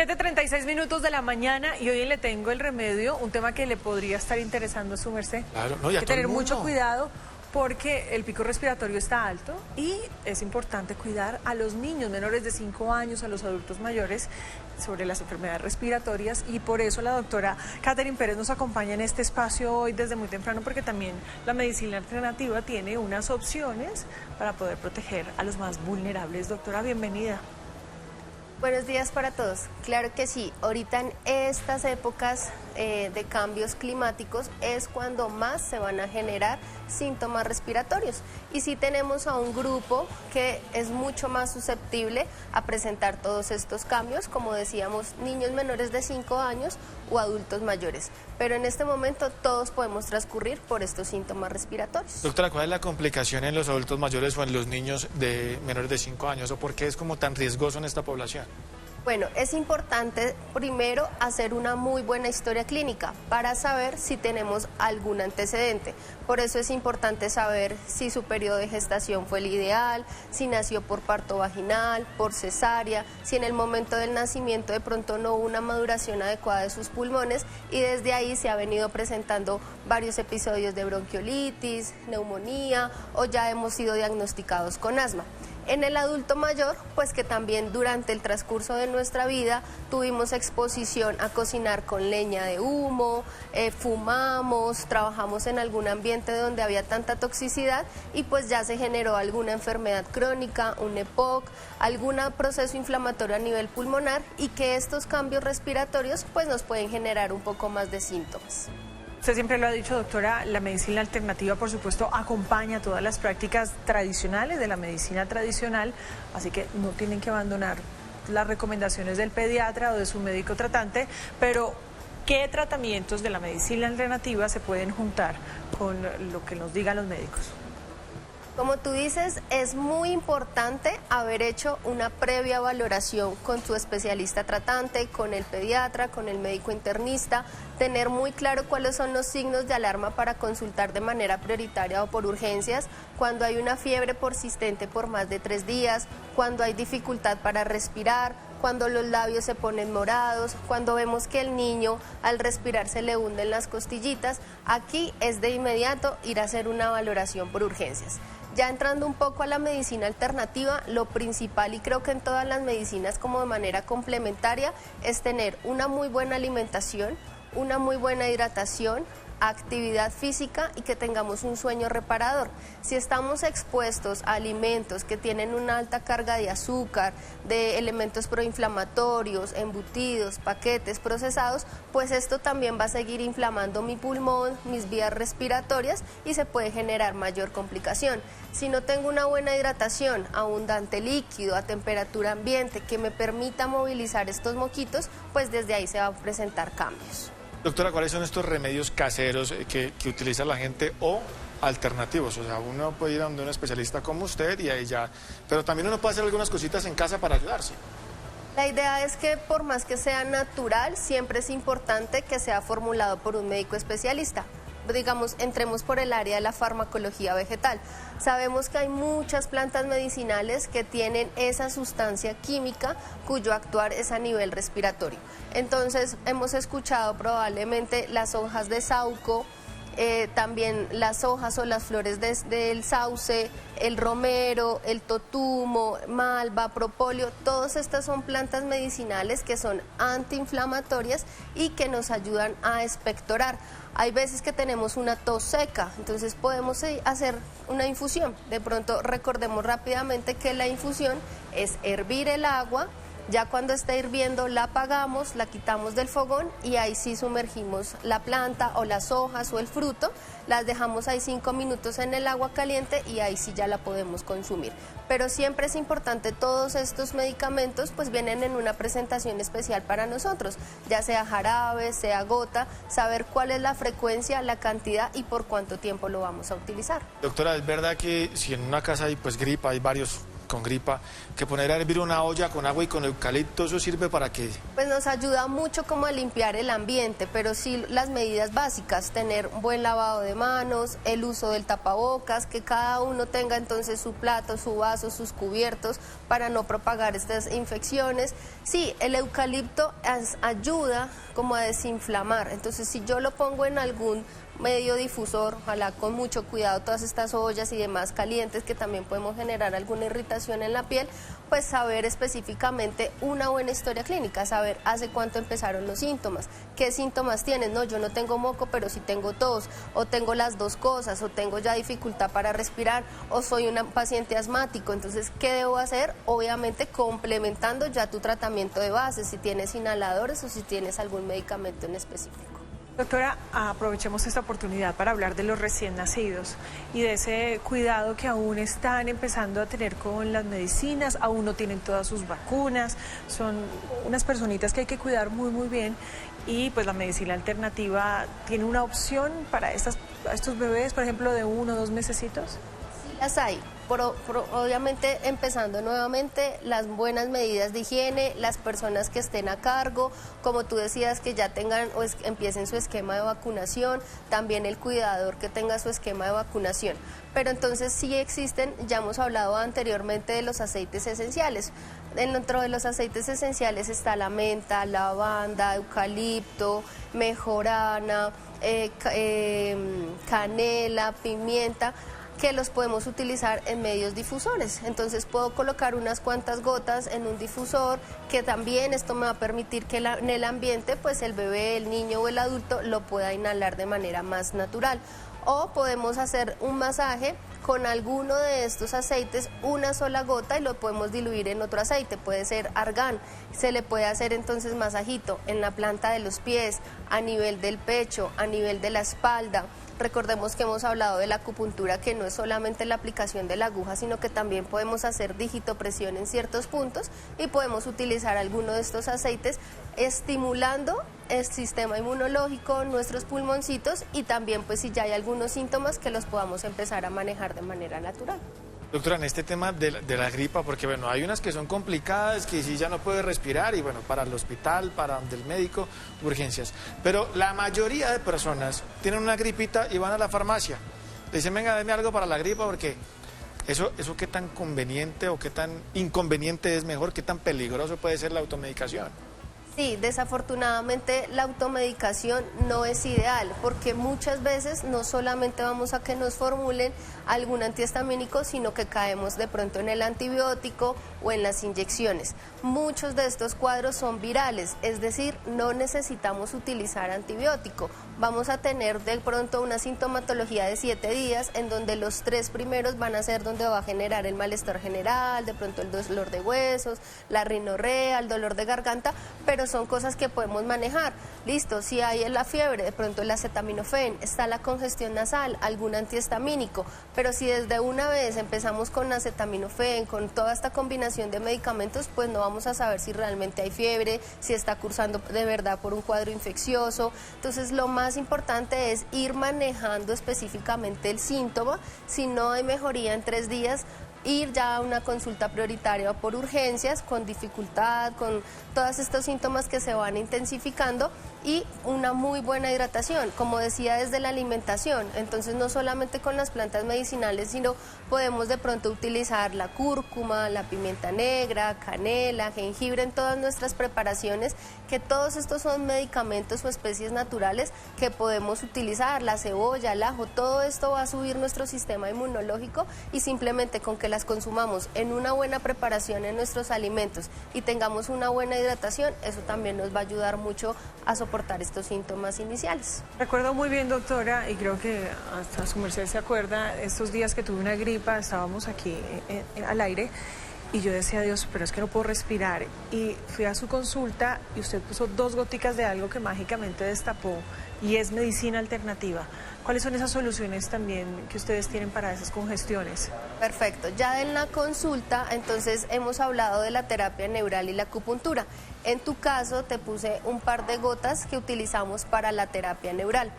7:36 de la mañana y hoy le tengo el remedio, un tema que le podría estar interesando a su merced. Claro, no, y a Hay que todo el tener mundo. mucho cuidado porque el pico respiratorio está alto y es importante cuidar a los niños menores de 5 años, a los adultos mayores sobre las enfermedades respiratorias, y por eso la doctora Catherine Pérez nos acompaña en este espacio hoy desde muy temprano, porque también la medicina alternativa tiene unas opciones para poder proteger a los más vulnerables. Doctora, bienvenida. Buenos días para todos. Claro que sí, ahorita en estas épocas de cambios climáticos es cuando más se van a generar síntomas respiratorios. Y sí tenemos a un grupo que es mucho más susceptible a presentar todos estos cambios, como decíamos, niños menores de 5 años o adultos mayores. Pero en este momento todos podemos transcurrir por estos síntomas respiratorios. Doctora, ¿cuál es la complicación en los adultos mayores o en los niños menores de 5 años? ¿O por qué es como tan riesgoso en esta población? Bueno, es importante primero hacer una muy buena historia clínica para saber si tenemos algún antecedente. Por eso es importante saber si su periodo de gestación fue el ideal, si nació por parto vaginal, por cesárea, si en el momento del nacimiento de pronto no hubo una maduración adecuada de sus pulmones y desde ahí se ha venido presentando varios episodios de bronquiolitis, neumonía o ya hemos sido diagnosticados con asma. En el adulto mayor, pues que también durante el transcurso de nuestra vida tuvimos exposición a cocinar con leña de humo, fumamos, trabajamos en algún ambiente donde había tanta toxicidad y pues ya se generó alguna enfermedad crónica, un EPOC, algún proceso inflamatorio a nivel pulmonar y que estos cambios respiratorios pues nos pueden generar un poco más de síntomas. Usted siempre lo ha dicho, doctora, la medicina alternativa, por supuesto, acompaña todas las prácticas tradicionales de la medicina tradicional, así que no tienen que abandonar las recomendaciones del pediatra o de su médico tratante, pero ¿qué tratamientos de la medicina alternativa se pueden juntar con lo que nos digan los médicos? Como tú dices, es muy importante haber hecho una previa valoración con su especialista tratante, con el pediatra, con el médico internista, tener muy claro cuáles son los signos de alarma para consultar de manera prioritaria o por urgencias, cuando hay una fiebre persistente por más de 3 días, cuando hay dificultad para respirar, cuando los labios se ponen morados, cuando vemos que el niño al respirar se le hunden las costillitas, aquí es de inmediato ir a hacer una valoración por urgencias. Ya entrando un poco a la medicina alternativa, lo principal, y creo que en todas las medicinas como de manera complementaria, es tener una muy buena alimentación, una muy buena hidratación, actividad física y que tengamos un sueño reparador. Si estamos expuestos a alimentos que tienen una alta carga de azúcar, de elementos proinflamatorios, embutidos, paquetes procesados, pues esto también va a seguir inflamando mi pulmón, mis vías respiratorias y se puede generar mayor complicación. Si no tengo una buena hidratación, abundante líquido a temperatura ambiente que me permita movilizar estos moquitos, pues desde ahí se van a presentar cambios. Doctora, ¿cuáles son estos remedios caseros que utiliza la gente o alternativos? O sea, uno puede ir a donde un especialista como usted y ahí ya, pero también uno puede hacer algunas cositas en casa para ayudarse. La idea es que por más que sea natural, siempre es importante que sea formulado por un médico especialista. Digamos, entremos por el área de la farmacología vegetal. Sabemos que hay muchas plantas medicinales que tienen esa sustancia química cuyo actuar es a nivel respiratorio. Entonces, hemos escuchado probablemente las hojas de sauco, también las hojas o las flores del sauce, el romero, el totumo, malva, propóleo, todas estas son plantas medicinales que son antiinflamatorias y que nos ayudan a expectorar. Hay veces que tenemos una tos seca, entonces podemos hacer una infusión. De pronto recordemos rápidamente que la infusión es hervir el agua. Ya cuando está hirviendo la apagamos, la quitamos del fogón y ahí sí sumergimos la planta o las hojas o el fruto, las dejamos ahí 5 minutos en el agua caliente y ahí sí ya la podemos consumir. Pero siempre es importante, todos estos medicamentos pues vienen en una presentación especial para nosotros, ya sea jarabe, sea gota, saber cuál es la frecuencia, la cantidad y por cuánto tiempo lo vamos a utilizar. Doctora, ¿es verdad que si en una casa hay pues gripa, hay varios con gripa, que poner a hervir una olla con agua y con eucalipto, ¿eso sirve para qué? Pues nos ayuda mucho como a limpiar el ambiente, pero sí las medidas básicas, tener un buen lavado de manos, el uso del tapabocas, que cada uno tenga entonces su plato, su vaso, sus cubiertos para no propagar estas infecciones. Sí, el eucalipto ayuda como a desinflamar, entonces si yo lo pongo en algún medio difusor, ojalá con mucho cuidado, todas estas ollas y demás calientes que también podemos generar alguna irritación en la piel, pues saber específicamente una buena historia clínica, saber hace cuánto empezaron los síntomas, qué síntomas tienen, no, yo no tengo moco pero sí tengo tos, o tengo las dos cosas, o tengo ya dificultad para respirar, o soy un paciente asmático, entonces ¿qué debo hacer? Obviamente complementando ya tu tratamiento de base, si tienes inhaladores o si tienes algún medicamento en específico. Doctora, aprovechemos esta oportunidad para hablar de los recién nacidos y de ese cuidado que aún están empezando a tener con las medicinas, aún no tienen todas sus vacunas, son unas personitas que hay que cuidar muy muy bien y pues la medicina alternativa tiene una opción para estos bebés, por ejemplo, de 1 o 2 mesecitos. Sí las hay. Obviamente empezando nuevamente las buenas medidas de higiene, las personas que estén a cargo, como tú decías, que ya tengan o empiecen su esquema de vacunación, también el cuidador que tenga su esquema de vacunación. Pero entonces sí existen, ya hemos hablado anteriormente de los aceites esenciales. Dentro de los aceites esenciales está la menta, lavanda, eucalipto, mejorana, canela, pimienta, que los podemos utilizar en medios difusores. Entonces puedo colocar unas cuantas gotas en un difusor, que también esto me va a permitir que en el ambiente pues el bebé, el niño o el adulto lo pueda inhalar de manera más natural. O podemos hacer un masaje con alguno de estos aceites, una sola gota, y lo podemos diluir en otro aceite, puede ser argán. Se le puede hacer entonces masajito en la planta de los pies, a nivel del pecho, a nivel de la espalda. Recordemos que hemos hablado de la acupuntura, que no es solamente la aplicación de la aguja, sino que también podemos hacer digitopresión en ciertos puntos y podemos utilizar alguno de estos aceites estimulando el sistema inmunológico, nuestros pulmoncitos, y también pues si ya hay algunos síntomas que los podamos empezar a manejar de manera natural. Doctora, en este tema de la gripa, porque bueno, hay unas que son complicadas, que si ya no puede respirar y bueno, para el hospital, para donde el médico, urgencias. Pero la mayoría de personas tienen una gripita y van a la farmacia. Le dicen, venga, deme algo para la gripa, porque eso qué tan conveniente o qué tan inconveniente es, mejor, qué tan peligroso puede ser la automedicación. Sí, desafortunadamente la automedicación no es ideal, porque muchas veces no solamente vamos a que nos formulen algún antihistamínico, sino que caemos de pronto en el antibiótico o en las inyecciones. Muchos de estos cuadros son virales, es decir, no necesitamos utilizar antibiótico. Vamos a tener de pronto una sintomatología de 7 días, en donde los 3 primeros van a ser donde va a generar el malestar general, de pronto el dolor de huesos, la rinorrea, el dolor de garganta, pero son cosas que podemos manejar. Listo, si hay la fiebre, de pronto el acetaminofén, está la congestión nasal, algún antihistamínico, pero si desde una vez empezamos con acetaminofén, con toda esta combinación de medicamentos, pues no vamos a saber si realmente hay fiebre, si está cursando de verdad por un cuadro infeccioso. Entonces lo más importante es ir manejando específicamente el síntoma. Si no hay mejoría en 3 días, ir ya a una consulta prioritaria por urgencias, con dificultad, con todos estos síntomas que se van intensificando, y una muy buena hidratación, como decía, desde la alimentación. Entonces no solamente con las plantas medicinales, sino podemos de pronto utilizar la cúrcuma, la pimienta negra, canela, jengibre en todas nuestras preparaciones, que todos estos son medicamentos o especies naturales que podemos utilizar, la cebolla, el ajo, todo esto va a subir nuestro sistema inmunológico, y simplemente con que las consumamos en una buena preparación en nuestros alimentos y tengamos una buena hidratación, eso también nos va a ayudar mucho a soportar estos síntomas iniciales. Recuerdo muy bien, doctora, y creo que hasta su merced se acuerda, estos días que tuve una gripa, estábamos aquí al aire, y yo decía, Dios, pero es que no puedo respirar, y fui a su consulta y usted puso 2 goticas de algo que mágicamente destapó, y es medicina alternativa. ¿Cuáles son esas soluciones también que ustedes tienen para esas congestiones? Perfecto, ya en la consulta entonces hemos hablado de la terapia neural y la acupuntura. En tu caso te puse un par de gotas que utilizamos para la terapia neural.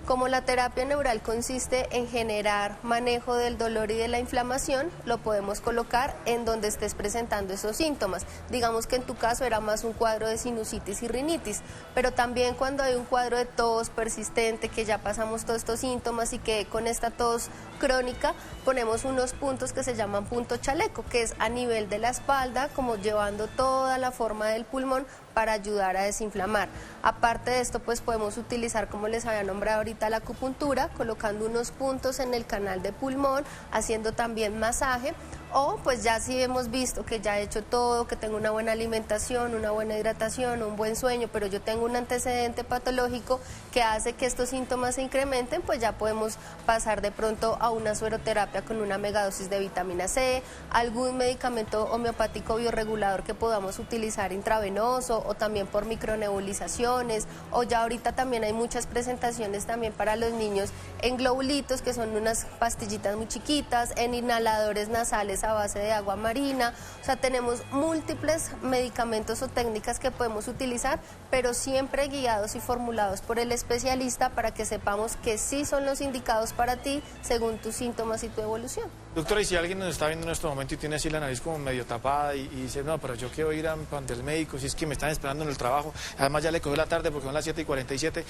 Como la terapia neural consiste en generar manejo del dolor y de la inflamación, lo podemos colocar en donde estés presentando esos síntomas. Digamos que en tu caso era más un cuadro de sinusitis y rinitis, pero también cuando hay un cuadro de tos persistente, que ya pasamos todos estos síntomas y que con esta tos crónica ponemos unos puntos que se llaman punto chaleco, que es a nivel de la espalda, como llevando toda la forma del pulmón para ayudar a desinflamar. Aparte de esto, pues podemos utilizar, como les había nombrado ahorita, la acupuntura, colocando unos puntos en el canal de pulmón, haciendo también masaje, o pues ya si hemos visto que ya he hecho todo, que tengo una buena alimentación, una buena hidratación, un buen sueño, pero yo tengo un antecedente patológico que hace que estos síntomas se incrementen, pues ya podemos pasar de pronto a una sueroterapia con una megadosis de vitamina C, algún medicamento homeopático bioregulador que podamos utilizar intravenoso o también por micronebulizaciones, o ya ahorita también hay muchas presentaciones también para los niños en globulitos, que son unas pastillitas muy chiquitas, en inhaladores nasales a base de agua marina. O sea, tenemos múltiples medicamentos o técnicas que podemos utilizar, pero siempre guiados y formulados por el especialista para que sepamos que sí son los indicados para ti según tus síntomas y tu evolución. Doctora, y si alguien nos está viendo en este momento y tiene así la nariz como medio tapada y dice, no, pero yo quiero ir ante el médico, si es que me están esperando en el trabajo, además ya le cogió la tarde porque son las 7:47,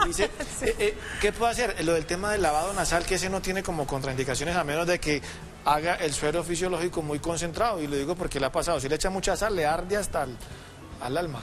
dice, sí. ¿Qué puedo hacer? Lo del tema del lavado nasal, que ese no tiene como contraindicaciones a menos de que haga el suero fisiológico muy concentrado, y lo digo porque le ha pasado, si le echa mucha sal, le arde hasta al alma.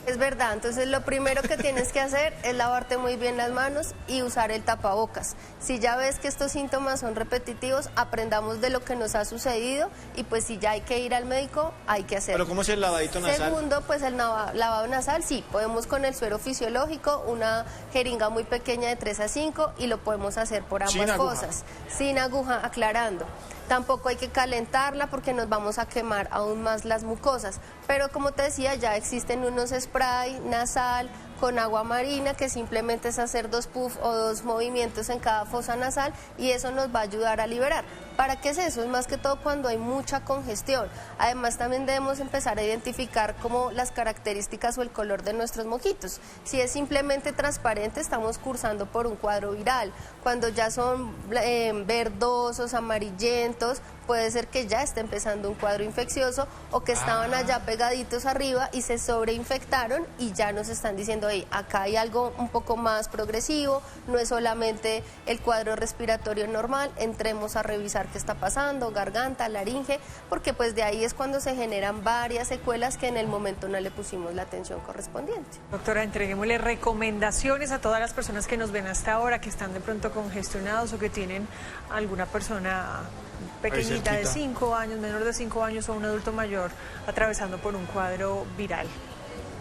Es verdad, entonces lo primero que tienes que hacer es lavarte muy bien las manos y usar el tapabocas. Si ya ves que estos síntomas son repetitivos, aprendamos de lo que nos ha sucedido y pues si ya hay que ir al médico, hay que hacerlo. ¿Pero cómo es el lavadito nasal? Segundo, pues el lavado nasal, sí, podemos con el suero fisiológico, una jeringa muy pequeña de 3 a 5 y lo podemos hacer por ambas cosas. Sin aguja, aclarando. Tampoco hay que calentarla porque nos vamos a quemar aún más las mucosas. Pero como te decía, ya existen unos spray nasal con agua marina que simplemente es hacer 2 puff o 2 movimientos en cada fosa nasal y eso nos va a ayudar a liberar. ¿Para qué es eso? Es más que todo cuando hay mucha congestión. Además también debemos empezar a identificar como las características o el color de nuestros moquitos. Si es simplemente transparente, estamos cursando por un cuadro viral. Cuando ya son verdosos, amarillentos, puede ser que ya esté empezando un cuadro infeccioso o que estaban allá pegaditos arriba y se sobreinfectaron y ya nos están diciendo, hey, acá hay algo un poco más progresivo, no es solamente el cuadro respiratorio normal, entremos a revisar qué está pasando, garganta, laringe, porque pues de ahí es cuando se generan varias secuelas que en el momento no le pusimos la atención correspondiente. Doctora, entreguémosle recomendaciones a todas las personas que nos ven hasta ahora, que están de pronto congestionados o que tienen alguna persona pequeñita de 5 años, menor de 5 años o un adulto mayor atravesando por un cuadro viral.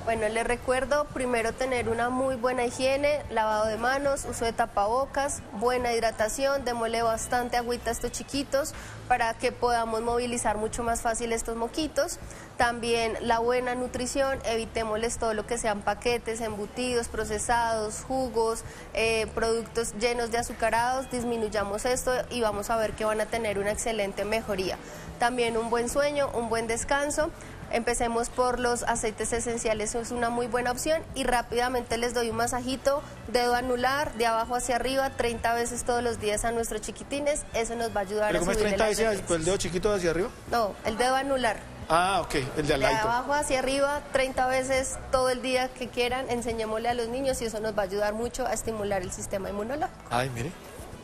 Bueno, les recuerdo primero tener una muy buena higiene, lavado de manos, uso de tapabocas, buena hidratación, démosle bastante agüita a estos chiquitos para que podamos movilizar mucho más fácil estos moquitos. También la buena nutrición, evitémosles todo lo que sean paquetes, embutidos, procesados, jugos, productos llenos de azucarados, disminuyamos esto y vamos a ver que van a tener una excelente mejoría. También un buen sueño, un buen descanso. Empecemos por los aceites esenciales, es una muy buena opción y rápidamente les doy un masajito, dedo anular, de abajo hacia arriba, 30 veces todos los días a nuestros chiquitines, eso nos va a ayudar a subir. ¿Pero cómo es 30 veces por el dedo chiquito hacia arriba? No, el dedo anular. Ah, ok, el de al ladito. De abajo hacia arriba, 30 veces todo el día que quieran, enseñémosle a los niños y eso nos va a ayudar mucho a estimular el sistema inmunológico. Ay, mire,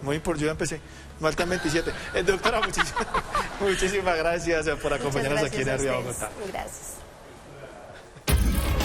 muy importante, yo ya empecé, faltan 27. Doctora, muchísimas gracias por acompañarnos aquí en Arriba Bogotá. Gracias.